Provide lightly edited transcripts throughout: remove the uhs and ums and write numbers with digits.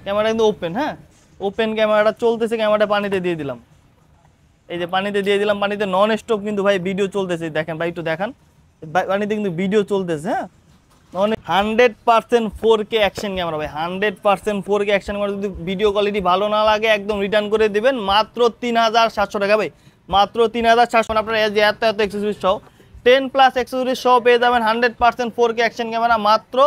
Camera কিন্তু open, হ্যাঁ open ক্যামেরাটা চলতেছে, ক্যামেরাটা পানিতে দিয়ে দিলাম। এই যে পানিতে দিয়ে দিলাম, পানিতে নন স্টপ কিন্তু ভাই ভিডিও চলতেছে, দেখেন ভাই একটু দেখান, পানিতে কিন্তু ভিডিও চলতেছে। হ্যাঁ 100% 4K অ্যাকশন ক্যামেরা ভাই, 100% 4K অ্যাকশন ক্যামেরা। যদি ভিডিও কোয়ালিটি ভালো না লাগে একদম রিটার্ন করে দিবেন, মাত্র 3700 টাকা ভাই, মাত্র 3700। আপনার এত এত অ্যাক্সেসরিজ সহ 10+ অ্যাক্সেসরিজ সহ পেয়ে যাবেন 100% 4K অ্যাকশন ক্যামেরা মাত্র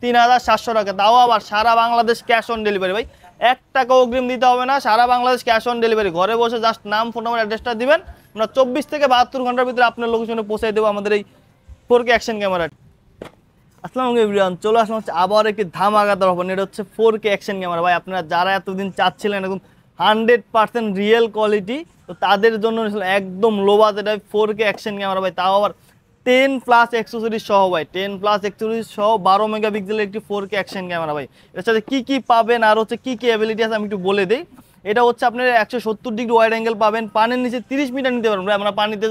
3700 টাকা। তাও আবার সারা বাংলাদেশ ক্যাশ অন ডেলিভারি ভাই, 1 টাকা অগ্রিম দিতে হবে না, সারা বাংলাদেশ ক্যাশ অন ডেলিভারি। ঘরে বসে জাস্ট নাম, ফোন নাম্বার, অ্যাড্রেসটা দিবেন, আমরা 24 থেকে 72 ঘন্টার ভিতরে আপনার লোকেশনে পৌঁছে দেবো আমাদের এই 4K অ্যাকশন ক্যামেরা। আসসালামু আলাইকুম এভরিওয়ান, চলে আসলাম হচ্ছে আবার একটি ধামাকাদার অফার। এটা হচ্ছে 4K অ্যাকশন ক্যামেরা ভাই। আপনারা যারা এতদিন চাচ্ছিলেন একদম 100% রিয়েল কোয়ালিটি, তো তাদের জন্য একদম low budget 4K action camera ভাই, তাও আবার 10+ অ্যাক্সেসরিজ সহ ভাই, 10+ অ্যাক্সেসরিজ সহ 12 মেগাপিক্সেলের একটি 4K অ্যাকশন ক্যামেরা ভাই। এর সাথে কী কী পাবেন আর হচ্ছে কী কী অ্যাবিলিটি আছে আমি একটু বলে দিই। এটা হচ্ছে আপনার 170 ডিগ্রি ওয়াইড অ্যাঙ্গেল পাবেন, পানির নিচে 30 মিটার নিতে পারবেন ভাই। আমরা পানিতে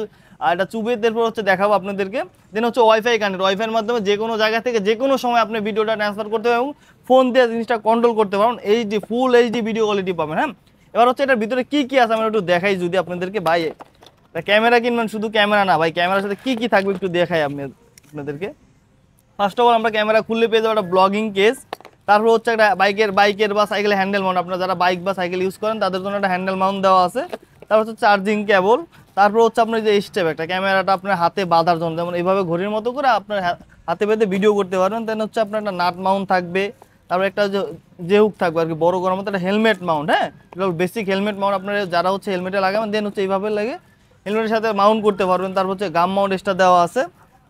এটা চুবে এরপর হচ্ছে দেখাবো আপনাদেরকে। দেন হচ্ছে ওয়াইফাই কানেক্ট, ওয়াইফাইয়ের মাধ্যমে যে কোনো জায়গা থেকে যে কোনো সময় আপনি ভিডিওটা ট্রান্সফার করতে পারবেন এবং ফোন দিয়ে জিনিসটা কন্ট্রোল করতে পারবেন। HD full HD video quality পাবেন। হ্যাঁ এবার হচ্ছে এটার ভিতরে কী কী আছে আমরা একটু দেখাই যদি আপনাদেরকে। ভাই ক্যামেরা কিনবেন, শুধু ক্যামেরা না ভাই, ক্যামেরার সাথে কী কী থাকবে একটু দেখাই আপনাদেরকে। ফার্স্ট অফ অল আমরা ক্যামেরা খুললে পেয়ে যাবো একটা ব্লগিং কেস, তারপর হচ্ছে একটা বাইকের বা সাইকেলের হ্যান্ডেল মাউন্ট। আপনারা যারা বাইক বা সাইকেল ইউজ করেন তাদের জন্য একটা হ্যান্ডেল মাউন্ট দেওয়া আছে। তারপর হচ্ছে চার্জিং কেবল, তারপর হচ্ছে আপনার যে স্টেপ, একটা ক্যামেরাটা আপনার হাতে বাঁধার জন্য, যেমন এইভাবে ঘড়ির মতো করে আপনার হাতে বেঁধে ভিডিও করতে পারবেন। দেন হচ্ছে আপনার একটা নাট মাউন্ট থাকবে, তারপর একটা যে হুক থাকবে আর কি বড় করার মতো, একটা হেলমেট মাউন্ট। হ্যাঁ এটা বেসিক হেলমেট মাউন্ট, আপনারা যারা হচ্ছে হেলমেটে লাগাবেন দেন হচ্ছে এইভাবে লাগে হেলমেটের সাথে মাউন্ট করতে পারবেন। তারপর হচ্ছে গাম মাউন্ট এক্সট্রা দেওয়া আছে।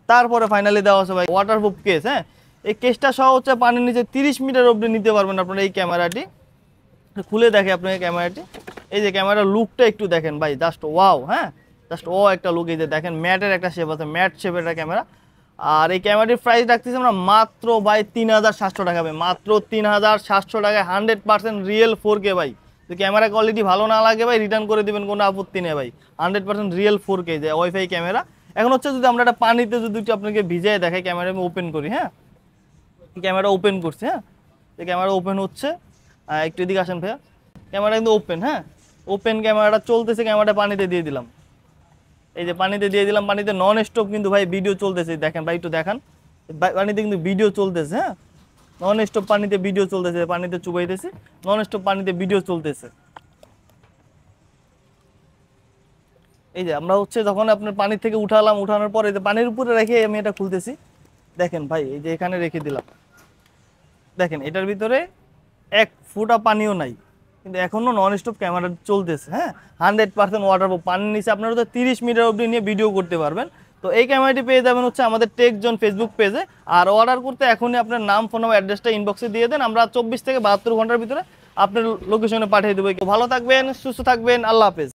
তারপরে ফাইনালি দেওয়া আছে ভাই ওয়াটারপ্রুফ কেস। হ্যাঁ এই কেসটা সহ হচ্ছে পানির নিচে 30 মিটার অবধি নিতে পারবেন আপনারা এই ক্যামেরাটি। খুলে দেখে আপনাকে ক্যামেরাটি, এই যে ক্যামেরার লুকটা একটু দেখেন ভাই, জাস্ট ওয়াও। হ্যাঁ জাস্ট ও একটা লুক, এই যে দেখেন ম্যাটের একটা শেপ আছে, ম্যাট শেপের একটা ক্যামেরা। আর এই ক্যামেরাটির প্রাইস রাখতেছি আমরা মাত্র ভাই 3700 টাকা ভাই, মাত্র 3700 টাকায় 100% রিয়েল 4K ভাই। তো ক্যামেরা কোয়ালিটি ভালো না লাগে ভাই রিটার্ন করে দিবেন, কোনো আপত্তি নেই ভাই। 100% রিয়েল 4K যে ওয়াইফাই ক্যামেরা। এখন হচ্ছে যদি আমরা একটা পানিতে যদি একটু আপনাকে ভিজিয়ে দেখাই, ক্যামেরা আমি ওপেন করি। হ্যাঁ ক্যামেরা ওপেন করছে, হ্যাঁ এই ক্যামেরা ওপেন হচ্ছে, একটু এদিকে আসেন ভাইয়া। ক্যামেরা কিন্তু ওপেন, হ্যাঁ ওপেন ক্যামেরাটা চলতেছে, ক্যামেরাটা পানিতে দিয়ে দিলাম। এই যে পানিতে দিয়ে দিলাম, পানিতে নন স্টপ কিন্তু ভাই ভিডিও চলতেছে, দেখেন ভাই একটু দেখান, পানিতে কিন্তু ভিডিও চলতেছে। হ্যাঁ নন স্টপ পানিতে ভিডিও চলতেছে, পানিতে চুবাইতেছি, নন স্টপ পানিতে ভিডিও চলতেছে। এই যে আমরা হচ্ছে যখন আপনার পানি থেকে উঠালাম, উঠানোর পরে যে পানির উপরে রেখে আমি এটা খুলতেছি, দেখেন ভাই এই যে এখানে রেখে দিলাম, দেখেন এটার ভিতরে 1 ফোঁটা পানিও নাই, কিন্তু এখনো নন স্টপ ক্যামেরা চলতেছে। হ্যাঁ 100% ওয়াটারপ্রুফ, পানির নিচে আপনারা তো 30 মিটার অবধি নিয়ে ভিডিও করতে পারবেন। তো এই ক্যামেরাটি পেয়ে যাবেন হচ্ছে আমাদের টেকজন ফেসবুক পেজে। আর অর্ডার করতে এখনই আপনার নাম, ফোন নাম্বার, অ্যাড্রেসটা ইনবক্সে দিয়ে দেন, আমরা 24 থেকে 72 ঘন্টার ভিতরে আপনার লোকেশনে পাঠিয়ে দেবো। ভালো থাকবেন, সুস্থ থাকবেন, আল্লাহ হাফেজ।